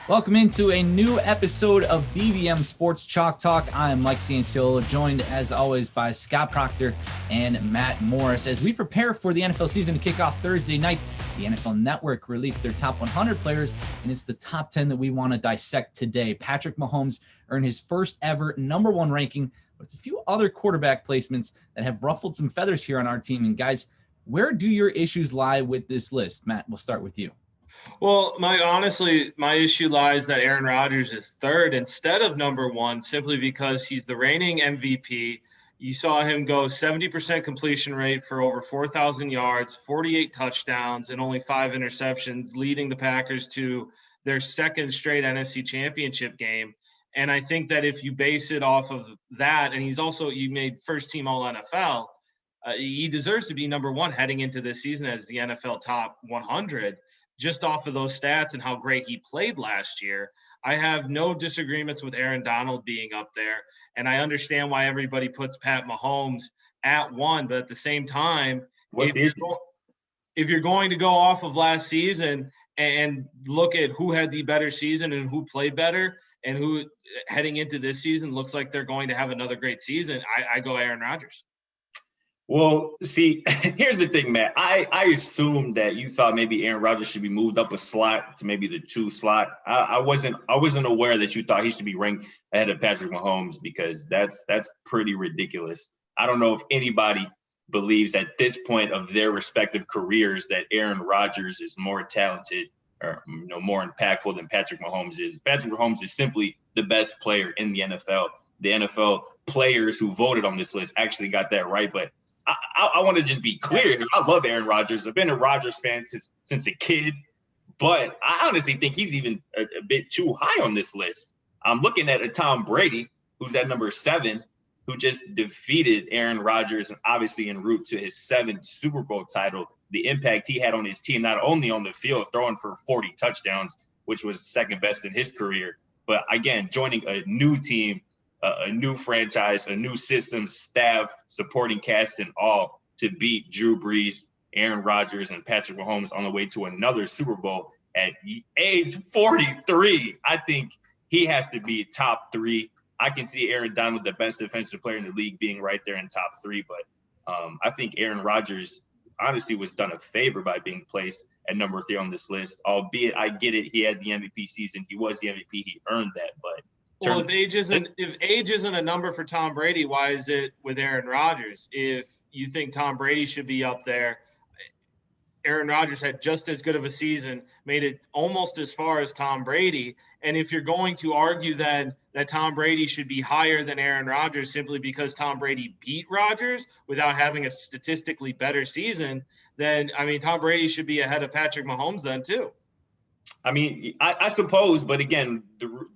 Welcome into a new episode of BVM Sports Chalk Talk. I am Mike Cianciolo, joined as always by Scott Procter and Matt Morris. As we prepare for the NFL season to kick off Thursday night, the NFL Network released their top 100 players, and it's the top 10 that we want to dissect today. Patrick Mahomes earned his first ever number one ranking, but it's a few other quarterback placements that have ruffled some feathers here on our team. And guys, where do your issues lie with this list? Matt, we'll start with you. Well, my issue lies that Aaron Rodgers is third instead of number one, simply because he's the reigning MVP. You saw him go 70% completion rate for over 4,000 yards, 48 touchdowns, and only 5 interceptions, leading the Packers to their second straight NFC Championship game. And I think that if you base it off of that, and you made first team All NFL, he deserves to be number one heading into this season as the NFL top 100. Just off of those stats and how great he played last year. I have no disagreements with Aaron Donald being up there, and I understand why everybody puts Pat Mahomes at one, but at the same time, if you're going to go off of last season and look at who had the better season and who played better and who heading into this season looks like they're going to have another great season, I go Aaron Rodgers. Well, see, here's the thing, Matt. I assumed that you thought maybe Aaron Rodgers should be moved up a slot to maybe the 2 slot. I wasn't aware that you thought he should be ranked ahead of Patrick Mahomes, because that's pretty ridiculous. I don't know if anybody believes at this point of their respective careers that Aaron Rodgers is more talented or more impactful than Patrick Mahomes is. Patrick Mahomes is simply the best player in the NFL. The NFL players who voted on this list actually got that right, but I want to just be clear. I love Aaron Rodgers. I've been a Rodgers fan since a kid, but I honestly think he's even a bit too high on this list. I'm looking at a Tom Brady, who's at number 7, who just defeated Aaron Rodgers and obviously en route to his 7th Super Bowl title. The impact he had on his team, not only on the field, throwing for 40 touchdowns, which was second best in his career, but again, joining a new team, a new franchise, a new system, staff, supporting cast, and all to beat Drew Brees, Aaron Rodgers, and Patrick Mahomes on the way to another Super Bowl at age 43. I think he has to be top 3. I can see Aaron Donald, the best defensive player in the league, being right there in top 3, but I think Aaron Rodgers honestly was done a favor by being placed at number 3 on this list, albeit I get it. He had the MVP season. He was the MVP. He earned that, but well, if age isn't a number for Tom Brady, why is it with Aaron Rodgers? If you think Tom Brady should be up there, Aaron Rodgers had just as good of a season, made it almost as far as Tom Brady. And if you're going to argue then that Tom Brady should be higher than Aaron Rodgers simply because Tom Brady beat Rodgers without having a statistically better season, then, Tom Brady should be ahead of Patrick Mahomes then too. I suppose, but again,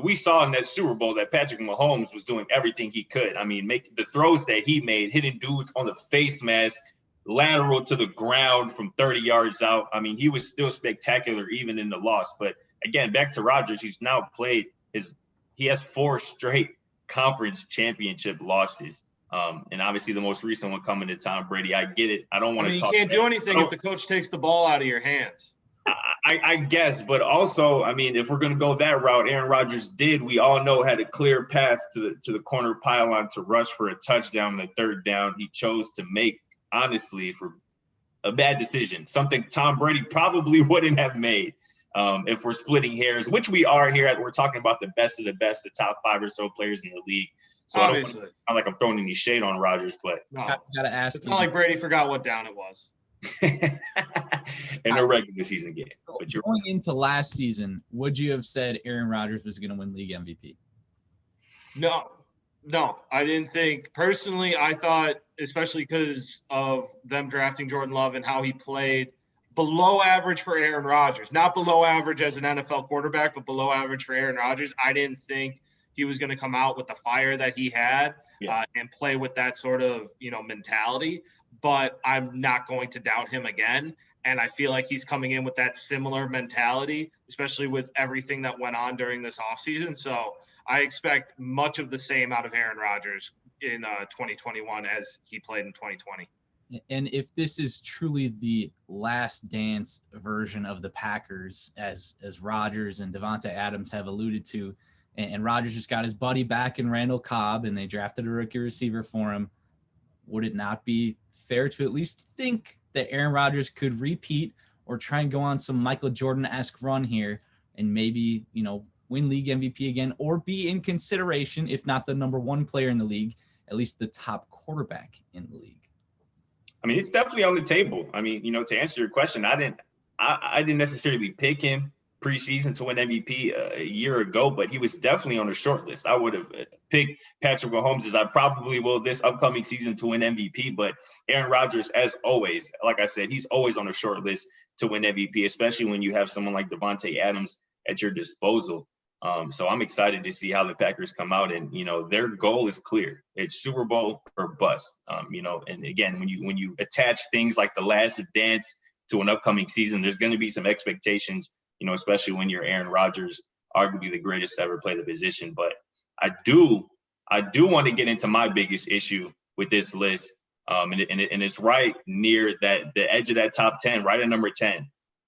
we saw in that Super Bowl that Patrick Mahomes was doing everything he could. Make the throws that he made, hitting dudes on the face mask, lateral to the ground from 30 yards out. He was still spectacular even in the loss. But again, back to Rodgers, he's now played he has 4 straight conference championship losses. And obviously the most recent one coming to Tom Brady. I get it. I don't want to talk. You can't do anything if the coach takes the ball out of your hands. I guess, but also, if we're going to go that route, Aaron Rodgers we all know, had a clear path to the corner pylon to rush for a touchdown on the 3rd down. He chose to make, honestly, for a bad decision, something Tom Brady probably wouldn't have made if we're splitting hairs, which we are here. We're talking about the best of the best, the top 5 or so players in the league. So obviously, I don't like I'm throwing any shade on Rodgers, but no, gotta ask. It's not like Brady forgot what down it was. in a regular season game. But going into last season, would you have said Aaron Rodgers was going to win league MVP? No, I didn't think. Personally, I thought, especially because of them drafting Jordan Love and how he played, below average for Aaron Rodgers. Not below average as an NFL quarterback, but below average for Aaron Rodgers. I didn't think he was going to come out with the fire that he had and play with that sort of, mentality. But I'm not going to doubt him again. And I feel like he's coming in with that similar mentality, especially with everything that went on during this offseason. So I expect much of the same out of Aaron Rodgers in 2021 as he played in 2020. And if this is truly the last dance version of the Packers, as Rodgers and Devontae Adams have alluded to, and Rodgers just got his buddy back in Randall Cobb, and they drafted a rookie receiver for him, would it not be fair to at least think that Aaron Rodgers could repeat or try and go on some Michael Jordan-esque run here and maybe, win league MVP again, or be in consideration, if not the number one player in the league, at least the top quarterback in the league? I mean, it's definitely on the table. I mean, to answer your question, I didn't necessarily pick him preseason to win MVP a year ago, but he was definitely on the short list. I would have picked Patrick Mahomes, as I probably will this upcoming season, to win MVP. But Aaron Rodgers, as always, like I said, he's always on the short list to win MVP, especially when you have someone like Devontae Adams at your disposal. So I'm excited to see how the Packers come out, and their goal is clear. It's Super Bowl or bust. And again, when you attach things like the last dance to an upcoming season, there's going to be some expectations, especially when you're Aaron Rodgers, arguably the greatest to ever play the position. But I do want to get into my biggest issue with this list, and it's right near the edge of that top 10, right at number 10.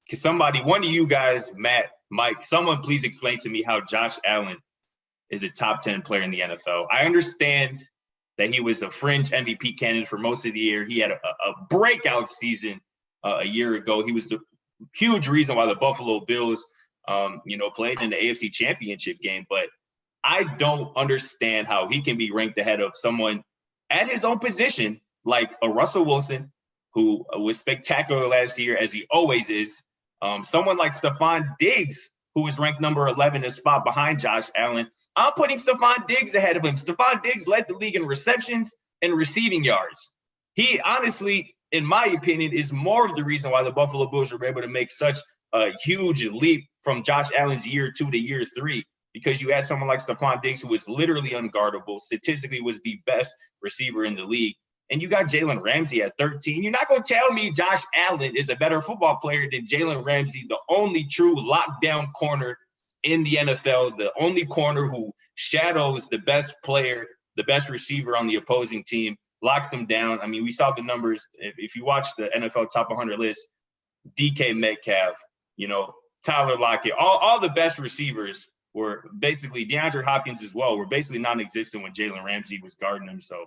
Can one of you guys, Matt, Mike, someone please explain to me how Josh Allen is a top 10 player in the NFL. I understand that he was a fringe MVP candidate for most of the year. He had a breakout season a year ago. He was the huge reason why the Buffalo Bills, played in the AFC Championship game. But I don't understand how he can be ranked ahead of someone at his own position, like a Russell Wilson, who was spectacular last year, as he always is. Someone like Stephon Diggs, who is ranked number 11, a spot behind Josh Allen. I'm putting Stephon Diggs ahead of him. Stephon Diggs led the league in receptions and receiving yards. He honestly, in my opinion, is more of the reason why the Buffalo Bills were able to make such a huge leap from Josh Allen's year 2 to year 3, because you had someone like Stephon Diggs, who was literally unguardable, statistically was the best receiver in the league. And you got Jalen Ramsey at 13. You're not going to tell me Josh Allen is a better football player than Jalen Ramsey, the only true lockdown corner in the NFL, the only corner who shadows the best player, the best receiver on the opposing team, locks them down. I mean, we saw the numbers. If you watch the NFL top 100 list, DK Metcalf, Tyler Lockett, all the best receivers were basically, DeAndre Hopkins as well, were basically non-existent when Jalen Ramsey was guarding them. So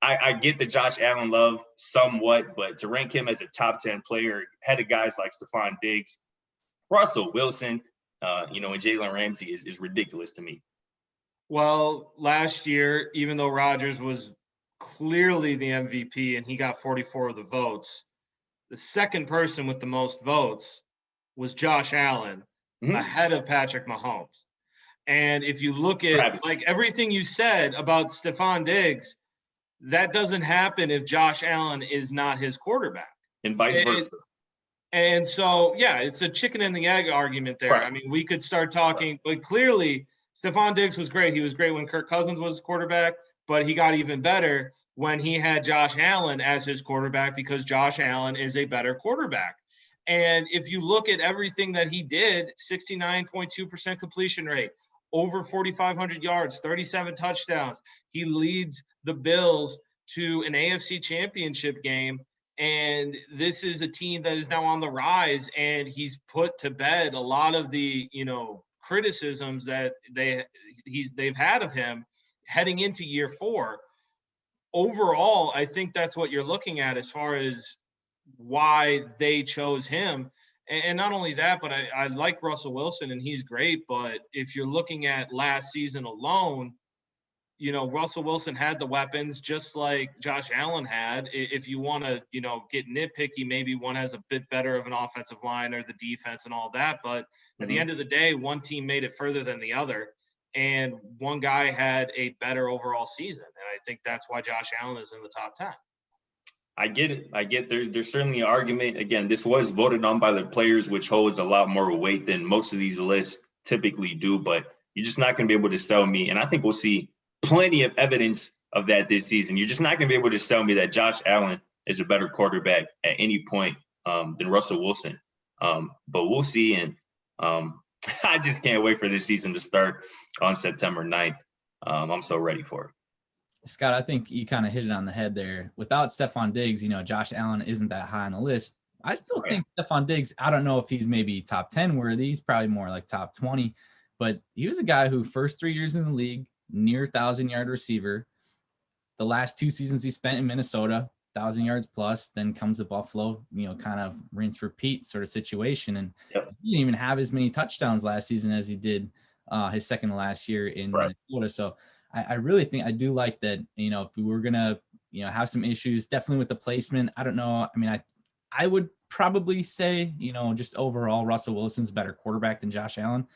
I get the Josh Allen love somewhat, but to rank him as a top 10 player ahead of guys like Stephon Diggs, Russell Wilson, and Jalen Ramsey is ridiculous to me. Well, last year, even though Rodgers was clearly the MVP and he got 44 of the votes, the second person with the most votes was Josh Allen, ahead of Patrick Mahomes. And if you look at everything you said about Stephon Diggs, that doesn't happen if Josh Allen is not his quarterback. And vice versa. And so, yeah, it's a chicken and the egg argument there. Right. I mean, we could start talking, but clearly Stephon Diggs was great. He was great when Kirk Cousins was quarterback, but he got even better when he had Josh Allen as his quarterback, because Josh Allen is a better quarterback. And if you look at everything that he did, 69.2% completion rate, over 4,500 yards, 37 touchdowns. He leads the Bills to an AFC Championship game. And this is a team that is now on the rise, and he's put to bed a lot of the, criticisms that they've had of him heading into year 4. Overall, I think that's what you're looking at as far as why they chose him. And not only that, but I like Russell Wilson, and he's great. But if you're looking at last season alone, Russell Wilson had the weapons just like Josh Allen had. If you want to, get nitpicky, maybe one has a bit better of an offensive line or the defense and all that. But at the end of the day, one team made it further than the other, and one guy had a better overall season. And I think that's why Josh Allen is in the top 10. I get it. There's certainly an argument. Again, this was voted on by the players, which holds a lot more weight than most of these lists typically do. But you're just not going to be able to sell me. And I think we'll see plenty of evidence of that this season. You're just not going to be able to sell me that Josh Allen is a better quarterback at any point than Russell Wilson. But we'll see. And I just can't wait for this season to start on September 9th. I'm so ready for it. Scott, I think you kind of hit it on the head there. Without Stephon Diggs, Josh Allen isn't that high on the list. I still think Stephon Diggs, I don't know if he's maybe top 10 worthy. He's probably more like top 20, but he was a guy who first 3 years in the league, near 1,000-yard receiver. The last 2 seasons he spent in Minnesota, 1,000 yards plus, then comes to Buffalo, kind of rinse repeat sort of situation. And he didn't even have as many touchdowns last season as he did his second to last year in Minnesota. So I really think I do like that, if we were going to, have some issues, definitely with the placement. I don't know. I mean, I would probably say, just overall, Russell Wilson's a better quarterback than Josh Allen.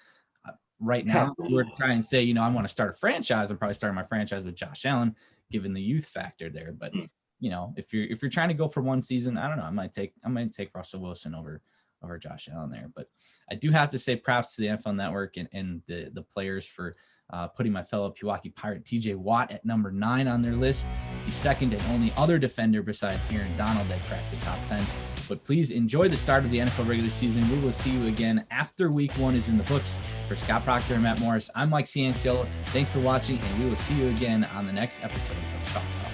Right now, if we were to try and say, I want to start a franchise, I'm probably starting my franchise with Josh Allen, given the youth factor there. But, if you're trying to go for one season, I don't know, I might take Russell Wilson over Josh Allen there. But I do have to say props to the NFL Network and the players for putting my fellow Pewaukee Pirate TJ Watt at number 9 on their list. The second and only other defender besides Aaron Donald that cracked the top 10. But please enjoy the start of the NFL regular season. We will see you again after week 1 is in the books. For Scott Procter and Matt Morris, I'm Mike Cianciolo. Thanks for watching, and we will see you again on the next episode of Chalk Talk.